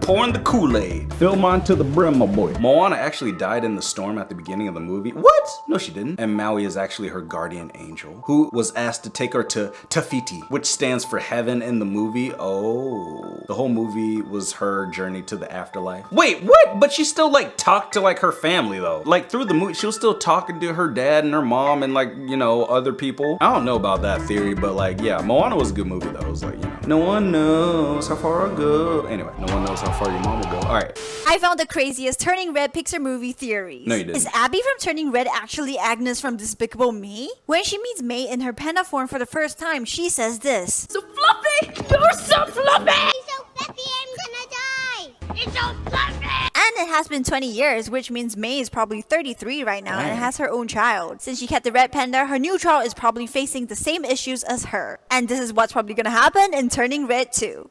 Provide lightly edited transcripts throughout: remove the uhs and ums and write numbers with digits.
pouring the Kool-Aid. Fill mine to the brim, my boy. Moana actually died in the storm at the beginning of the movie. What? No, she didn't. And Maui is actually her guardian angel, who was asked to take her to Tafiti, which stands for heaven in the movie. Oh, the whole movie was her journey to the afterlife. Wait, what? But she still like talked to like her family though. Like through the movie, she was still talking to her dad and her mom and like, you know, other people. I don't know about that theory, but like, yeah, Moana was a good movie though. It was like, you know, no one knows how far I'll go. Anyway, no one knows how far your mom will go. All right. I found the craziest Turning Red Pixar movie theories. No, you didn't. Is Abby from Turning Red actually Agnes from Despicable Me? When she meets May in her panda form for the first time, she says this. So fluffy! You're so fluffy! It's so fluffy, I'm gonna die! It's so fluffy! And it has been 20 years, which means May is probably 33 right now and has her own child. Since she kept the red panda, her new child is probably facing the same issues as her. And this is what's probably gonna happen in Turning Red too.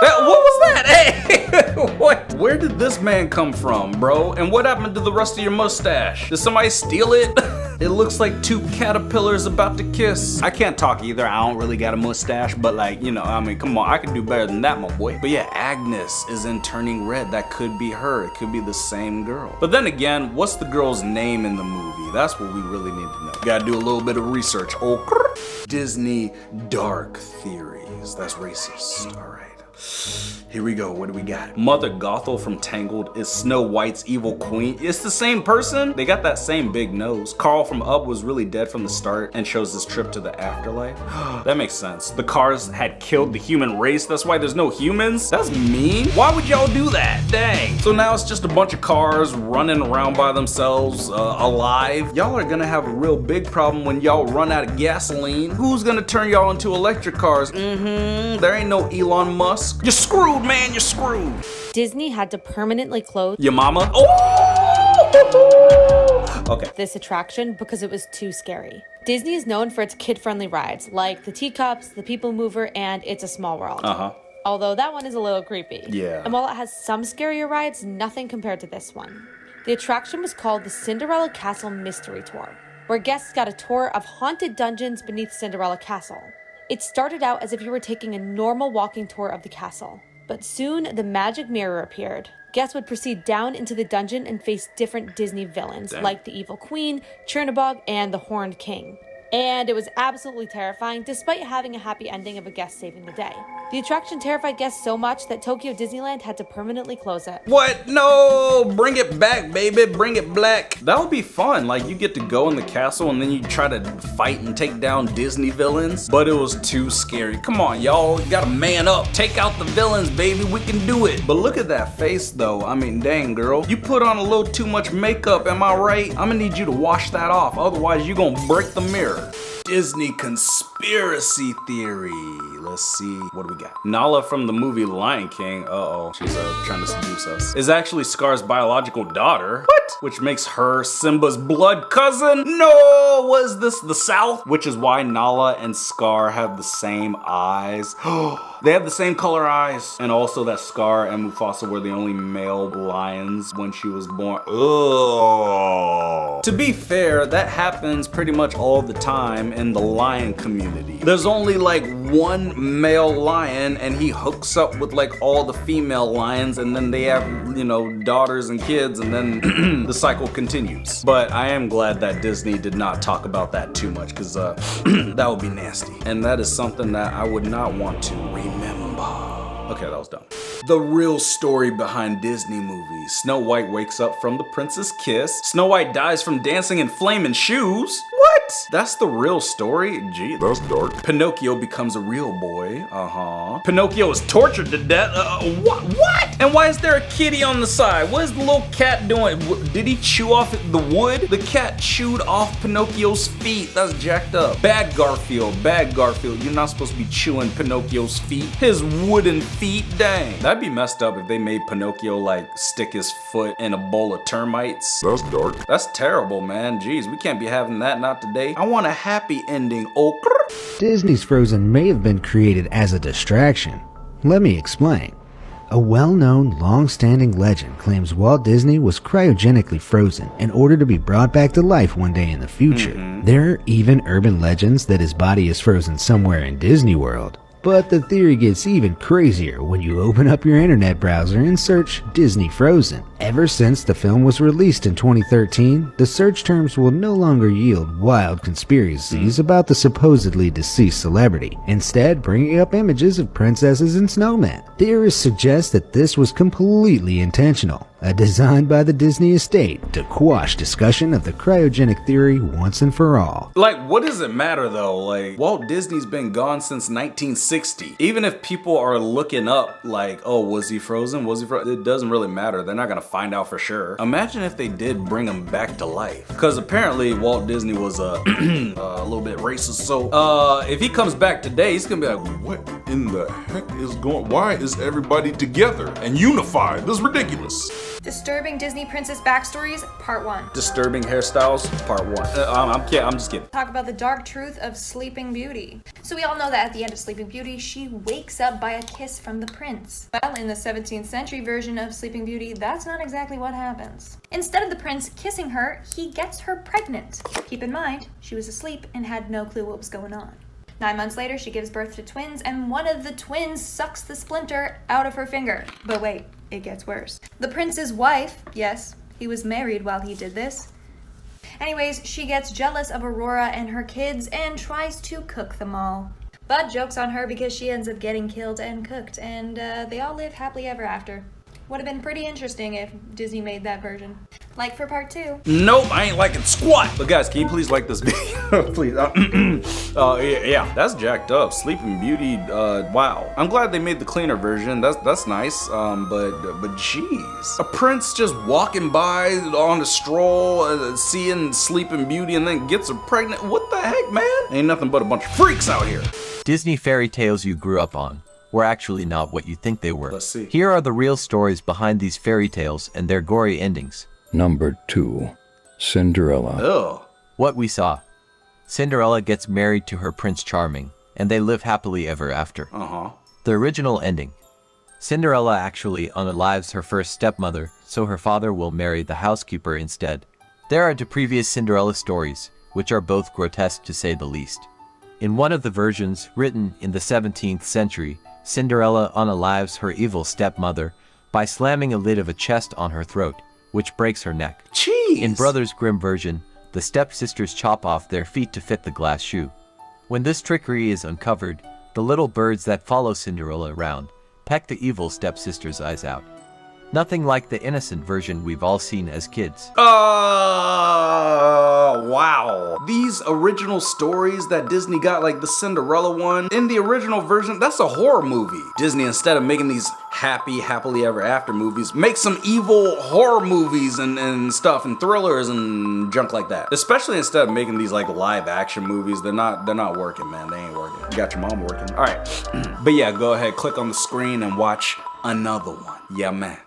What was that? Hey, what? Where did this man come from, bro? And what happened to the rest of your mustache? Did somebody steal it? It looks like two caterpillars about to kiss. I can't talk either. I don't really got a mustache, but like, you know, I mean, come on, I can do better than that, my boy. But yeah, Agnes is in Turning Red. That could be her. It could be the same girl. But then again, what's the girl's name in the movie? That's what we really need to know. Gotta do a little bit of research. Oh, Disney dark theories. That's racist. All right. Here we go. What do we got? Mother Gothel from Tangled is Snow White's evil queen. It's the same person. They got that same big nose. Carl from Up was really dead from the start and chose this trip to the afterlife. That makes sense. The cars had killed the human race. That's why there's no humans. That's mean. Why would y'all do that? Dang. So now it's just a bunch of cars running around by themselves, alive. Y'all are gonna have a real big problem when y'all run out of gasoline. Who's gonna turn y'all into electric cars? There ain't no Elon Musk. You're screwed, man, you're screwed. Disney had to permanently close Your mama? Oh! Okay. this attraction because it was too scary. Disney is known for its kid-friendly rides, like the Teacups, the People Mover, and It's a Small World. Although that one is a little creepy. Yeah. And while it has some scarier rides, nothing compared to this one. The attraction was called the Cinderella Castle Mystery Tour, where guests got a tour of haunted dungeons beneath Cinderella Castle. It started out as if you were taking a normal walking tour of the castle, but soon the magic mirror appeared. Guests would proceed down into the dungeon and face different Disney villains, like the Evil Queen, Chernabog, and the Horned King. And it was absolutely terrifying, despite having a happy ending of a guest saving the day. The attraction terrified guests so much that Tokyo Disneyland had to permanently close it. What? No! Bring it back, baby. Bring it black. That would be fun. Like, you get to go in the castle and then you try to fight and take down Disney villains. But it was too scary. Come on, y'all. You gotta man up. Take out the villains, baby. We can do it. But look at that face, though. I mean, dang, girl. You put on a little too much makeup, am I right? I'm gonna need you to wash that off. Otherwise, you're gonna break the mirror. Disney conspiracy theory. Let's see, what do we got? Nala from the movie Lion King, she's trying to seduce us, is actually Scar's biological daughter. What? Which makes her Simba's blood cousin? No, was this the South? Which is why Nala and Scar have the same eyes. They have the same color eyes. And also that Scar and Mufasa were the only male lions when she was born. Ugh. To be fair, that happens pretty much all the time in the lion community. There's only like one male lion and he hooks up with like all the female lions and then they have, you know, daughters and kids and then the cycle continues. But I am glad that Disney did not talk about that too much because that would be nasty. And that is something that I would not want to remember. Okay, that was dumb. The real story behind Disney movies. Snow White wakes up from the prince's kiss. Snow White dies from dancing in flaming shoes. What? That's the real story? Gee, that's dark. Pinocchio becomes a real boy. Pinocchio is tortured to death. What? And why is there a kitty on the side? What is the little cat doing? Did he chew off the wood? The cat chewed off Pinocchio's feet. That's jacked up. Bad Garfield. You're not supposed to be chewing Pinocchio's feet. His wooden feet, dang. That'd be messed up if they made Pinocchio like stick his foot in a bowl of termites. That's dark. That's terrible, man. Jeez, we can't be having that, not today. I want a happy ending, Disney's Frozen may have been created as a distraction. Let me explain. A well-known, long-standing legend claims Walt Disney was cryogenically frozen in order to be brought back to life one day in the future. There are even urban legends that his body is frozen somewhere in Disney World. But the theory gets even crazier when you open up your internet browser and search Disney Frozen. Ever since the film was released in 2013, the search terms will no longer yield wild conspiracies about the supposedly deceased celebrity, instead bringing up images of princesses and snowmen. Theorists suggest that this was completely intentional, a design by the Disney estate to quash discussion of the cryogenic theory once and for all. Like, what does it matter though? Like, Walt Disney's been gone since 1960. Even if people are looking up, like, oh, was he frozen? Was he frozen? It doesn't really matter. They're not gonna find out for sure. Imagine if they did bring him back to life. Because apparently Walt Disney was a little bit racist. So, if he comes back today, he's gonna be like, What in the heck is going? Why is everybody together and unified? This is ridiculous. Disturbing Disney princess backstories, part 1. disturbing hairstyles, part 1. I'm just kidding. Talk about the dark truth of Sleeping Beauty. So we all know that at the end of Sleeping Beauty, she wakes up by a kiss from the prince. Well, in the 17th century version of Sleeping Beauty, that's not exactly what happens. Instead of the prince kissing her, he gets her pregnant. Keep in mind, she was asleep and had no clue what was going on. 9 months later, she gives birth to twins, and one of the twins sucks the splinter out of her finger. But wait, it gets worse. The prince's wife, yes, he was married while he did this. Anyways, she gets jealous of Aurora and her kids and tries to cook them all. But joke's on her because she ends up getting killed and cooked, and they all live happily ever after. Would have been pretty interesting if Disney made that version. Like for part 2. Nope, I ain't liking squat. But guys, can you please like this video? Please. Yeah, that's jacked up. Sleeping Beauty, wow. I'm glad they made the cleaner version. That's nice. But jeez. A prince just walking by on a stroll, seeing Sleeping Beauty and then gets her pregnant. What the heck, man? Ain't nothing but a bunch of freaks out here. Disney fairy tales you grew up on were actually not what you think they were. Let's see. Here are the real stories behind these fairy tales and their gory endings. Number 2. Cinderella. Ugh. What we saw. Cinderella gets married to her Prince Charming, and they live happily ever after. Uh-huh. The original ending. Cinderella actually unalives her first stepmother, so her father will marry the housekeeper instead. There are two previous Cinderella stories, which are both grotesque to say the least. In one of the versions, written in the 17th century, Cinderella unalives her evil stepmother by slamming a lid of a chest on her throat, which breaks her neck. Jeez. In Brothers Grimm version, the stepsisters chop off their feet to fit the glass shoe. When this trickery is uncovered, the little birds that follow Cinderella around peck the evil stepsister's eyes out. Nothing like the innocent version we've all seen as kids. Wow. These original stories that Disney got, like the Cinderella one, in the original version, that's a horror movie. Disney, instead of making these happily ever after movies, make some evil horror movies and stuff and thrillers and junk like that. Especially instead of making these like live action movies, they're not working, man. They ain't working. You got your mom working. All right. But yeah, go ahead, click on the screen and watch another one. Yeah, man.